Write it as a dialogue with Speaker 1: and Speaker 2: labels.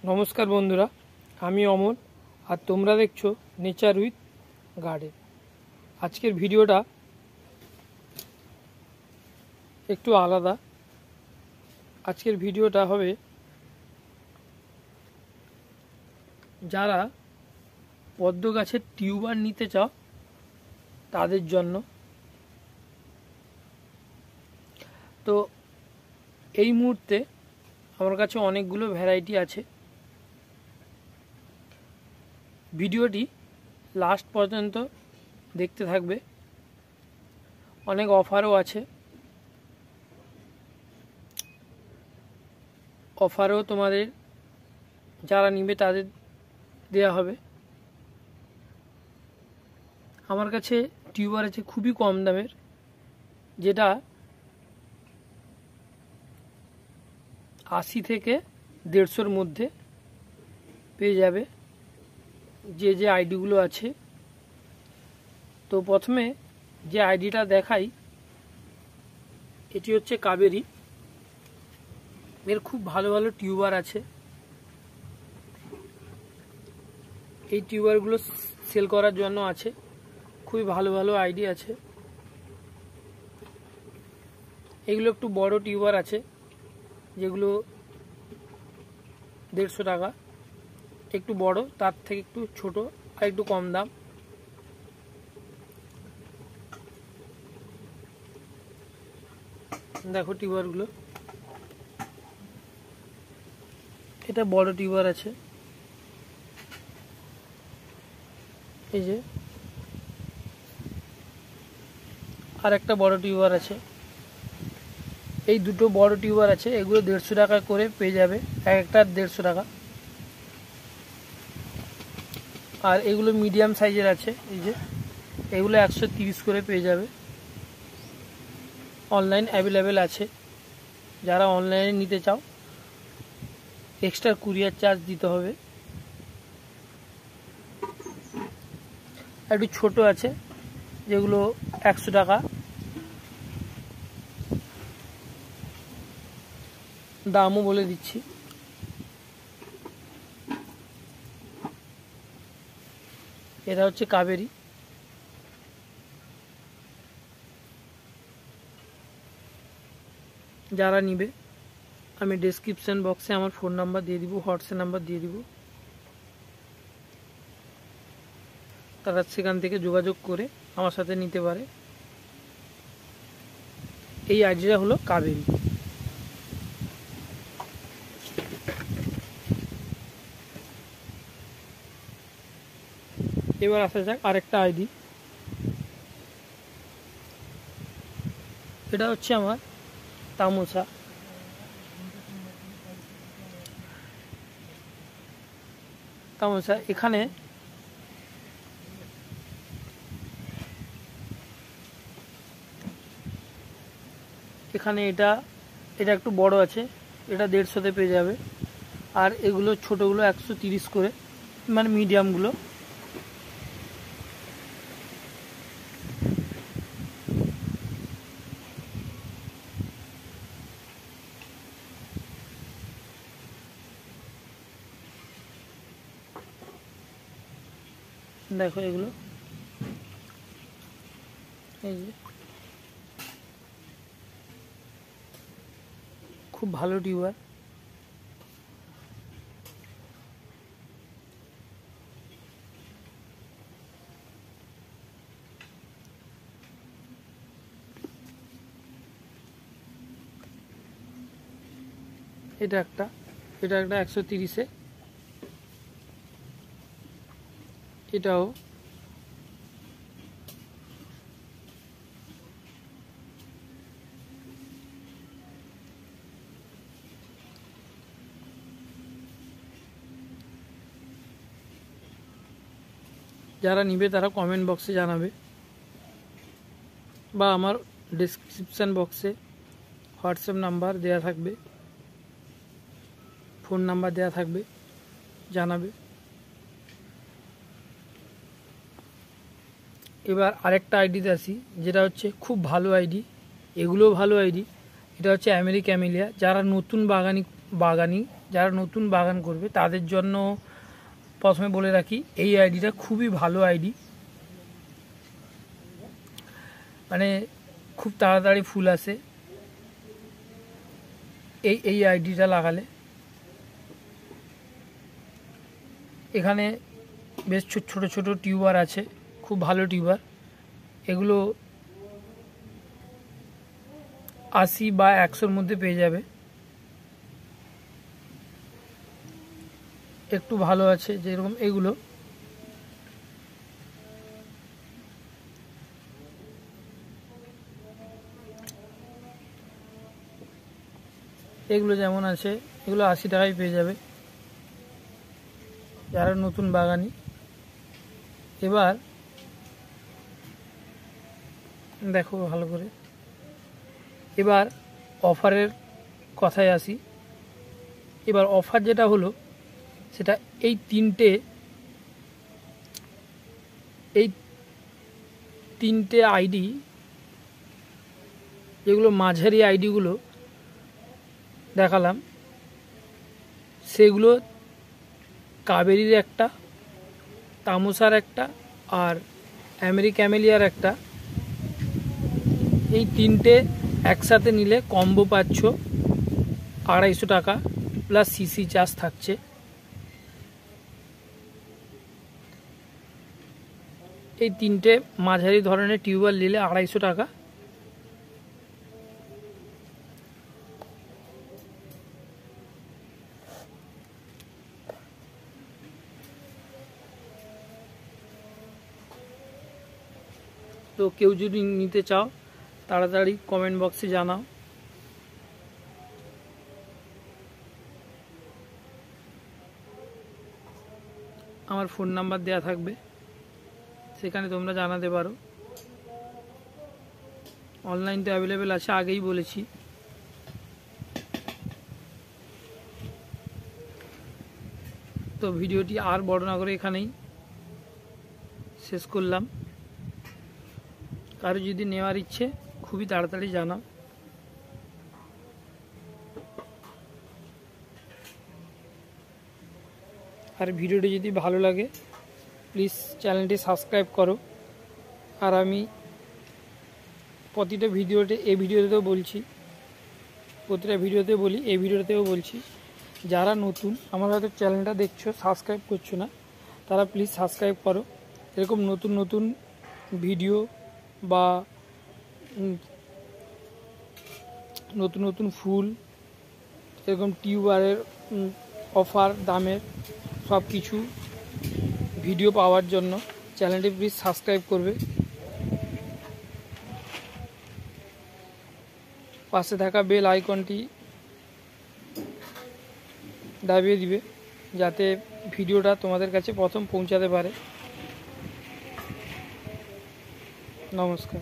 Speaker 1: নমস্কার বন্ধুরা, আমি অমল আর তোমরা দেখছো নেচার উইথ গার্ডেন। আজকের ভিডিওটা একটু আলাদা। আজকের ভিডিওটা হবে যারা পদ্ম গাছের টিউবার নিতে চাও তাদের জন্য। তো এই মুহূর্তে আমার কাছে অনেকগুলো ভ্যারাইটি আছে। ভিডিওটি লাস্ট পর্যন্ত দেখতে থাকবে। অনেক অফারও আছে, অফারও তোমাদের যারা নিবে তাদের দেয়া হবে। আমার কাছে টিউবার আছে খুবই কম দামের, যেটা 80 থেকে 150-র মধ্যে পেয়ে যাবে যে আইডিগুলো আছে। তো প্রথমে যে আইডিটা দেখাই, এটি হচ্ছে কাবেরী। এর খুব ভালো ভালো টিউবার আছে। এই টিউবারগুলো সেল করার জন্য আছে, খুবই ভালো ভালো আইডি আছে। এগুলো একটু বড় টিউবার আছে, যেগুলো 150 টাকা। একটু বড়, তার থেকে একটু ছোট আর একটু কম দাম। দেখো টিউবারগুলো, এটা বড় টিউবার আছে। এই যে আর একটা বড় টিউবার আছে। এই দুটো বড় টিউবার আছে, এগুলো 150 টাকা করে পেয়ে যাবে, এক একটা 150 টাকা। আর এগুলো মিডিয়াম সাইজের আছে, এই যে এগুলো 130 করে পেয়ে যাবে। অনলাইন অ্যাভেলেবেল আছে। যারা অনলাইনে নিতে চাও এক্সট্রা কুরিয়ার চার্জ দিতে হবে। একটু ছোট আছে, যেগুলো 100 টাকা। দামও বলে দিচ্ছি। এটা হচ্ছে কাবেরী। যারা নিবে আমি ডেসক্রিপশন বক্সে আমার ফোন নাম্বার দিয়ে দিব, হোয়াটসঅ্যাপ নাম্বার দিয়ে দিব। তারা সেখান থেকে যোগাযোগ করে আমার সাথে নিতে পারে। এই আইডিটা হলো কাবেরী। এবার আসা যাক আরেকটা আইডি। এটা হচ্ছে আমার তামসা। তামসা এখানে এটা একটু বড় আছে, এটা 150-তে পেয়ে যাবে। আর এগুলো ছোটগুলো 130 করে, মানে মিডিয়ামগুলো। দেখো এগুলো, এই যে খুব ভালো টিউবার। এটা একটা 130-এ। এটাও যারা নিবে তারা কমেন্ট বক্সে জানাবে, বা আমার ডেসক্রিপশন বক্সে হোয়াটসঅ্যাপ নাম্বার দেয়া থাকবে, ফোন নাম্বার দেয়া থাকবে, জানাবে। এবার আরেকটা আইডিতে আসি, যেটা হচ্ছে খুব ভালো আইডি। এগুলোও ভালো আইডি। এটা হচ্ছে আমেরিকা ক্যামেলিয়া। যারা নতুন বাগানি যারা নতুন বাগান করবে তাদের জন্য প্রথমে বলে রাখি, এই আইডিটা খুবই ভালো আইডি। মানে খুব তাড়াতাড়ি ফুল আসে এই আইডিটা লাগালে। এখানে বেশ ছোট ছোট টিউবার আছে, খুব ভালো টিউবার। এগুলো 80 বা 100-র মধ্যে পেয়ে যাবে। একটু ভালো আছে যেরকম এগুলো। এগুলো যেমন আছে, এগুলো 80 টাকায় পেয়ে যাবে যারা নতুন বাগানি। এবার দেখো ভালো করে, এবার অফারের কথায় আসি। এবার অফার যেটা হলো সেটা এই তিনটে আইডি, যেগুলো মাঝারি আইডিগুলো দেখালাম, সেগুলো কাবেরির একটা, তামোসার একটা, আর আমেরিক্যামেলিয়ার একটা। এই তিনটে একসাথে নিলে কম্বো পাচ্ছ 250 টাকা প্লাস সিসি চার্জ থাকছে। এই তিনটে মাঝারি ধরনের টিউবওয়েল নিলে 250 টাকা। তো কেউ যদি নিতে চাও তাড়াতাড়ি কমেন্ট বক্সে জানাও। আমার ফোন নাম্বার দেওয়া থাকবে, সেখানে তোমরা জানাতে পারো। অনলাইনতে অ্যাভেলেবেল আছে, আগেই বলেছি। তো ভিডিওটি আর বড় না করে এখানেই শেষ করলাম। কারো যদি নেওয়ার ইচ্ছে খুবই তাড়াতাড়ি জানাও। আর ভিডিওটি যদি ভালো লাগে প্লিজ চ্যানেলটি সাবস্ক্রাইব করো। আর আমি প্রতিটা ভিডিওতে, এই ভিডিওতেও বলছি, প্রতিটা ভিডিওতে বলি, এই ভিডিওতেও বলছি, যারা নতুন আমার হয়তো চ্যানেলটা দেখছো সাবস্ক্রাইব করছো না, তারা প্লিজ সাবস্ক্রাইব করো। এরকম নতুন নতুন ভিডিও বা নতুন নতুন ফুল, এরকম টিউবারের অফার, দামের সব কিছু ভিডিও পাওয়ার জন্য চ্যানেলটি প্লিজ সাবস্ক্রাইব করবে। পাশে থাকা বেল আইকনটি দাবিয়ে দিবে যাতে ভিডিওটা তোমাদের কাছে প্রথম পৌঁছাতে পারে। নমস্কার।